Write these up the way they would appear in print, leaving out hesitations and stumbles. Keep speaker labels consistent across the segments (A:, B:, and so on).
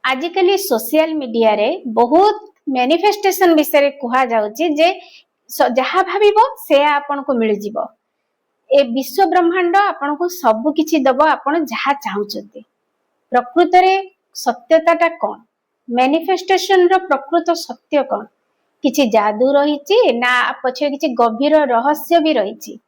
A: आजिकल social media रे बहुत manifestation विषय कहा जाउची जे जहा भाबिबो से आपन को मिल जिवो। ए विश्व ब्रह्मांड आपन को सब किछि दबो आपन जहा चाहुचंती। प्रकृत रे सत्यताटा कोन, मैनिफेस्टेशन रो प्रकृत सत्य कोन, किछि जादू रहिछि ना पछे किछि गभीर रहस्य भी रहिछि।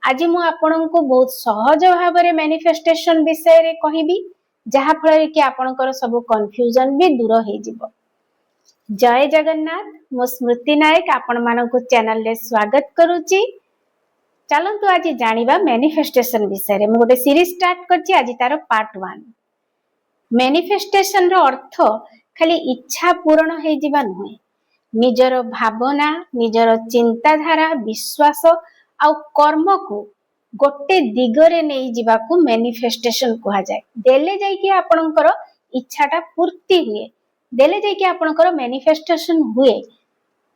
A: आज मु आपन को बहुत सहज भाव रे मैनिफेस्टेशन विषय रे कहिबी, जहा फल कि आपनकर सब कंफ्यूजन भी दूर हो जिवो। जय जगन्नाथ, मो स्मृति नायक आपण मानकु चैनल रे स्वागत करूची। चलंतु आज जानिबा मैनिफेस्टेशन विषय रे। मु गोटे सीरीज स्टार्ट करची, आज तार पार्ट 1। मैनिफेस्टेशन रो अर्थ खाली इच्छा पूर्ण हो जिबा नुहे, निजर भावना, निजर चिंताधारा, विश्वास आ कर्म को गोटे दिगरे नहीं जीवाकू मैनिफेस्टेशन कहा जाए। देले जाई कि आपनकर इच्छाटा पूर्ति हुए, देले जाई कि आपनकर मैनिफेस्टेशन हुए।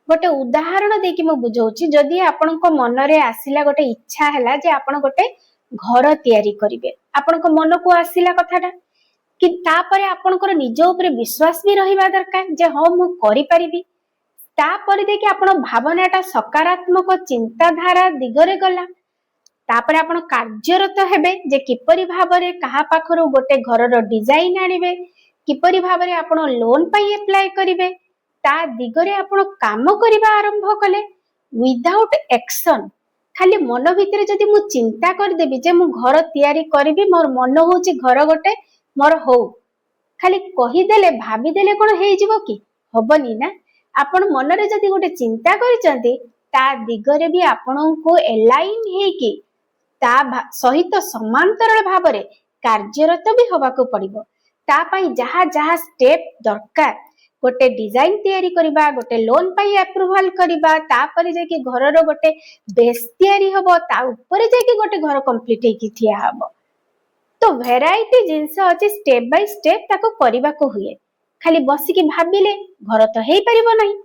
A: गोटे उदाहरण देकी मु बुझौची, जदि आपनक मन रे आसिला गोटे इच्छा हैला जे आपन गोटे घर तयारी करिवे, आपनक मन को आसिला कथाटा कि तापरे आपनकर निज ऊपर विश्वास भी रहिबा दरकार जे हां मु करि परिबी। तापरे देखि आपन भावनाटा सकारात्मक चिंताधारा दिगरे गला। तापर आपण कार्यरत हेबे जे किपरि भाबरे कहा पाखरो गोटे घरर डिजाइन आनिबे, किपरि भाबरे आपण लोन पाई अप्लाई करिवे, ता दिगरे आपण काम करिबा आरंभ कले। विदाउट एक्शन, खाली मन भितरे जदि मु चिंता कर देबी जे मु घर तयारी करबी, मोर मन होची घर गोटे मोर हो, खाली कहि देले भाबी देले कोन हेइ जिवो कि होबनी ना। आपण मन रे जदि गोटे चिंता करिसंती, ता दिगरे भी आपणको एलाइन हेकी ता सहित समांतरल भावरे कार्यरत भी होबाको पड़िबो। ता पई जहा जहा स्टेप दरकार, गोटे डिजाइन तयारी करिबा, गोटे लोन पई अप्रूवल करिबा, ता परे जे कि घरर गोटे बेस तयारी हबो, ता ऊपर जे कि गोटे घर कंप्लीट हेकी थिया हबो। तो वैरायटी जिंस अछि, स्टेप बाय स्टेप ताको करिबा को हुए। खाली बसी कि भाबिले घर तो हेइ परिबो नाही।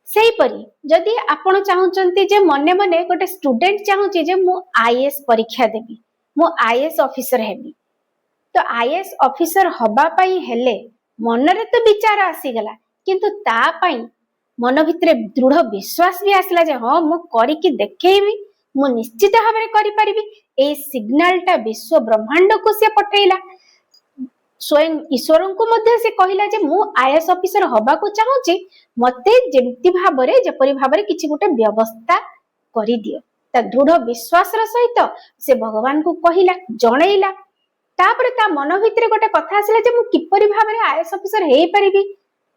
A: सेही परी जदि आपण चाहुचंती जे मने मने गोटे स्टूडेंट चाहुची जे मु आईएएस परीक्षा देबी, मु आईएएस ऑफिसर हेबी, तो आईएएस ऑफिसर हबा पई हेले मनरे तो विचार आसी गला, किंतु ता पई मन भितरे दृढ़ विश्वास भी आसला जे हां मु करि कि देखेइबी, मु निश्चित भाबरे करि परिबी। ए सिग्नलटा विश्व ब्रह्मांड को से पठैला। स्वयं ईश्वर को मध्य से कहिला जे मु आईएएस ऑफिसर हबा को चाहूची, मते जेमति भाबरे जेपरि भाबरे किछि गोटे व्यवस्था करि दियो। ता दृढ़ विश्वास र सहित से भगवान को कहिला, जणैला। तापरे ता मन भितरे गोटे कथा आसिला जे मु किपरि भाबरे आईएएस ऑफिसर हेइ परिबी।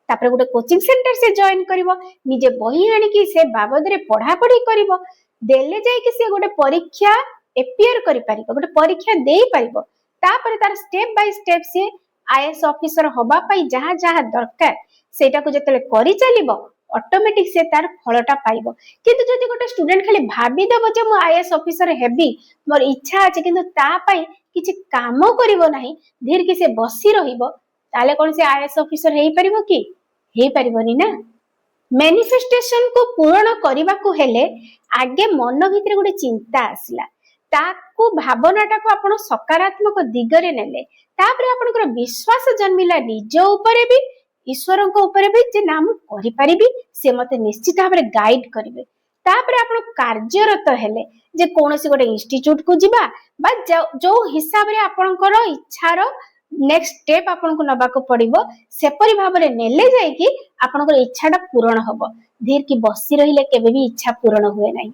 A: तापरे गोटे कोचिंग सेंटर से जॉइन करिवो, निजे बही आनी कि से बाबद रे पढ़ा पढ़ी करिवो, देले जाय कि से गोटे परीक्षा एपियर करि परिबो, गोटे परीक्षा देई परिबो। तापर तार स्टेप बाय स्टेप से आईएएस ऑफिसर होबा पाई जहा जहा दरकार सेटा को जतले करि चलिबो, ऑटोमेटिक से तार फलटा पाइबो। किंतु जदि गोटे स्टूडेंट खाली भाबी देबो जे मु आईएएस ऑफिसर हेबी, मोर इच्छा अछि, किंतु ता पाई किछि काम करिवो नाही, धीर कि से बसी रहिबो, ताले कोन से आईएएस ऑफिसर हेइ परिबो कि हेइ परिबोनी ना। मैनिफेस्टेशन को पूर्ण करिबा को हेले आगे मन भितरे गोटे चिंता आसिला, ताकू भावनाटा को आपण सकारात्मक दिगरे नेले, तापरे आपनकर विश्वास जन्मिला निज ऊपर भी, ईश्वर को ऊपर भी जे ना मु करि परिबी, से मते निश्चित भाबरे गाइड करिवे। तापरे आपण कार्यरत हेले जे कोनोसी गोटे इंस्टिट्यूट को जिबा बा जो हिसाब रे आपनकर इच्छार नेक्स्ट स्टेप आपन को नबा को पड़िबो, सेपरि भाबरे नेले जाय कि आपनकर इच्छाटा पूर्ण हबो। धीर कि बसी रहिले केबे भी इच्छा पूर्ण हुए नाही।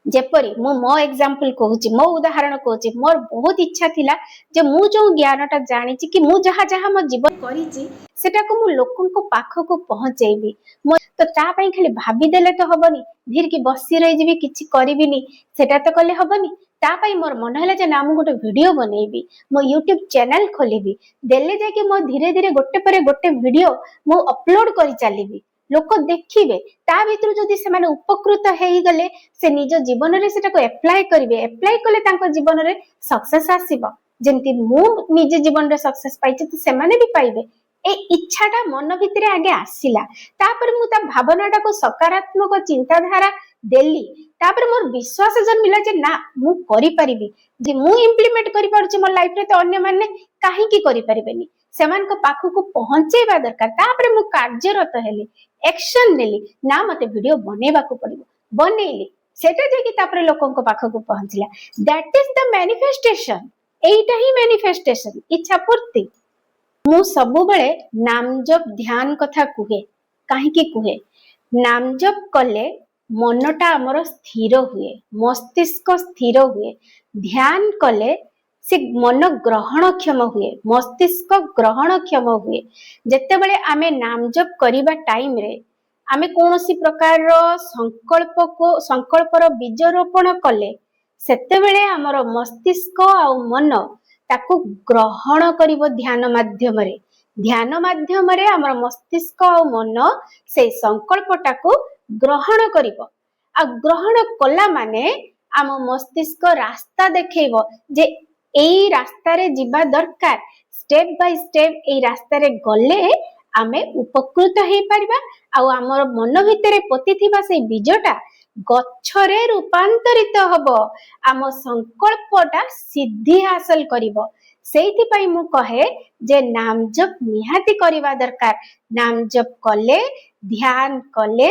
A: जेपरी मो एग्जांपल कहूची, मो उदाहरण कहूची, मोर बहुत इच्छा थिला जे मु जो ज्ञानटा जानिची कि मु जहा जहा मो जीवन करिची सेटा को मु लोकन को पाख को पहुंचेबी। मो तो ता पई खाली भाबी देले तो हबनी, धीर कि बसी रहि जीवी किछि करिबिनी, सेटा तो कले हबनी। ता पई मोर मन हैला जे ना मु गोटे वीडियो बनेबी, मो यूट्यूब चैनल खोलिबी, देले जे कि मो धीरे धीरे गोटे परे गोटे वीडियो मु अपलोड करि चालिबी, लोक देखिबे। ता भितर जदि से माने उपकृत हेइ गले, से निज जीवन रे सेटा को अप्लाई करिवे, अप्लाई कले तांको जीवन रे सक्सेस आसीबो। जेंति मु निज जीवन रे सक्सेस पाइछि, तो से माने भी पाइबे। ए इच्छाटा मन भितरे आगे आसिला, तापर मु ता भावनाटा को सकारात्मक चिंताधारा देली, तापर मोर विश्वास जन्मिला जे ना मु करि परिबी, जे मु इम्प्लीमेंट करि पारुछि मोर लाइफ रे, तो अन्य माने काहे की करि परिबेनी। ସେମାନଙ୍କ ପାଖକୁ ପହଞ୍ଚେଇବା ଦରକାର। ତାପରେ ମୁଁ କାର୍ଯ୍ୟରତ ହେଲି, एक्शन ନେଲି, ନା ମତେ ଭିଡିଓ ବନେଇବାକୁ ପଡିବ, ବନେଇଲି, ସେଟା ଯାଇକି ତାପରେ ଲୋକଙ୍କ ପାଖକୁ ପହଞ୍ଚିଲା। That is the manifestation. Etah he manifestation, इच्छा पूर्ति। ମୁଁ ସବୁବେଳେ ନାମ ଜପ ଧ୍ୟାନ କଥା କୁହେ। କାହିଁକି କୁହେ? ନାମ ଜପ କଲେ ମନଟା ଆମର ସ୍ଥିର ହୁଏ, ମସ୍ତିଷ୍କ ସ୍ଥିର ହୁଏ। ଧ୍ୟାନ କଲେ ସେ ମନ ଗ୍ରହଣକ୍ଷମ ହୁଏ, ମସ୍ତିଷ୍କ ଗ୍ରହଣକ୍ଷମ ହୁଏ। ଯେତେବେଳେ ଆମେ ନାମ ଜପ କରିବା ଟାଇମରେ ଆମେ କୌଣସି ପ୍ରକାରର ସଂକଳ୍ପର ବୀଜ ରୋପଣ କଲେ ସେତେବେଳେ ଆମର ମସ୍ତିଷ୍କ ଆଉ ମନ ତାକୁ ଗ୍ରହଣ କରିବ ଧ୍ୟାନ ମାଧ୍ୟମରେ। ଧ୍ୟାନ ମାଧ୍ୟମରେ ଆମର ମସ୍ତିଷ୍କ ଆଉ ମନ ସେଇ ସଂକଳ୍ପଟାକୁ ଗ୍ରହଣ କରିବ। ଆଉ ଗ୍ରହଣ କଲା ମାନେ ଆମ ମସ୍ତିଷ୍କ ରାସ୍ତା ଦେଖେଇବ ଯେ ଏଇ ରାସ୍ତାରେ ଯିବା ଦରକାର, स्टेप बाय स्टेप एई रास्तारे गले आमे उपकृत हेई परिबा। आउ आमर मन भितरे पतिथिबा से बीजटा गच्छरे रूपांतरित हबो, आम संकल्पटा सिद्धि हासिल करिबो। सेइथि पई मु कहे जे नाम जप निहाती करिबा दरकार। नाम जप कले, ध्यान कले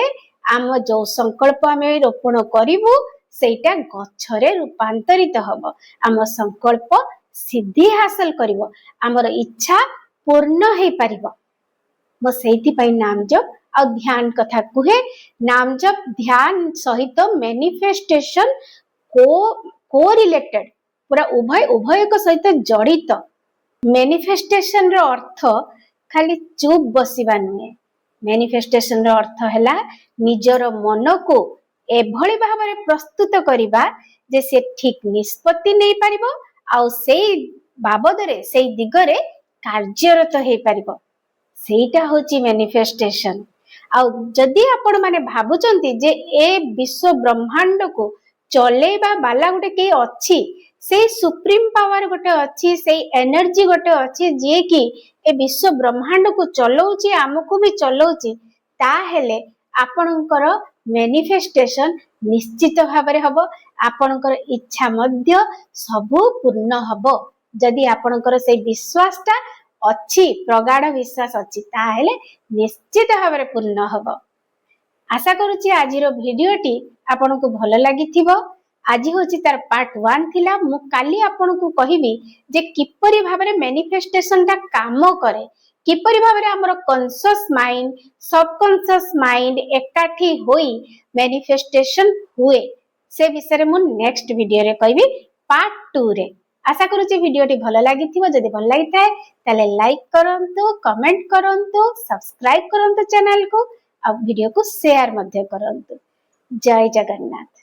A: आम जो संकल्प आमे रोपण करिबु सेटा गच्छरे रूपांतरित हबो। आम संकल्प सिद्धि हासिल करिबो, आमर इच्छा पूर्ण हेई परिबो। मो सेइथि पई नाम जप आ ध्यान कथा कुहे। नाम जप ध्यान सहित मैनिफेस्टेशन को रिलेटेड, पूरा उभय को सहित जड़ित। मैनिफेस्टेशन रो अर्थ खाली चुप बसिबा नुहे। मैनिफेस्टेशन रो अर्थ हैला निजर मन को एभली भाबरे प्रस्तुत करिबा जे से ठीक निष्पत्ति नै परिबो आउ सेई बाबदरे सेई दिगरे कार्यरत हेई परिबो। सेटा होची मैनिफेस्टेशन। आउ जदि आपण माने भाबुचंती जे ए विश्व ब्रह्मांड को चलेबा बाला गोटे के अछि, से सुप्रीम पावर गोटे अछि, से एनर्जी गोटे अछि जे कि ए विश्व ब्रह्मांड को चलौची, आमको भी चलौची, ता हेले आपणकर मैनिफेस्टेशन निश्चित भाबरे हबो। आपणकर इच्छा मध्य सबु पूर्ण हबो। जदि आपणकर से विश्वासटा अच्छी, प्रगाढ़ विश्वास अच्छी, ताहेले निश्चित भाबरे पूर्ण हबो। आशा करूची आजिरो भिडियोटी आपनको भल लागिथिबो। आज होची तार पार्ट 1 थिला। मु काली आपनको कहिबी जे किपरि भाबरे मैनिफेस्टेशन ता काम करे, किपरि भाबरे हमर कॉन्शियस माइंड सबकॉन्शियस माइंड एकाठी होई मैनिफेस्टेशन हुए, से विषय मु नेक्स्ट वीडियो रे कहबी पार्ट 2 रे। आशा करूची वीडियोटी भल लागिथिबो। जदि भल लागिथाय ताले लाइक करंतु, कमेंट करंतु, सब्सक्राइब करंतु चैनल को, आ वीडियो को शेयर मध्य करंतु। जय जगन्नाथ।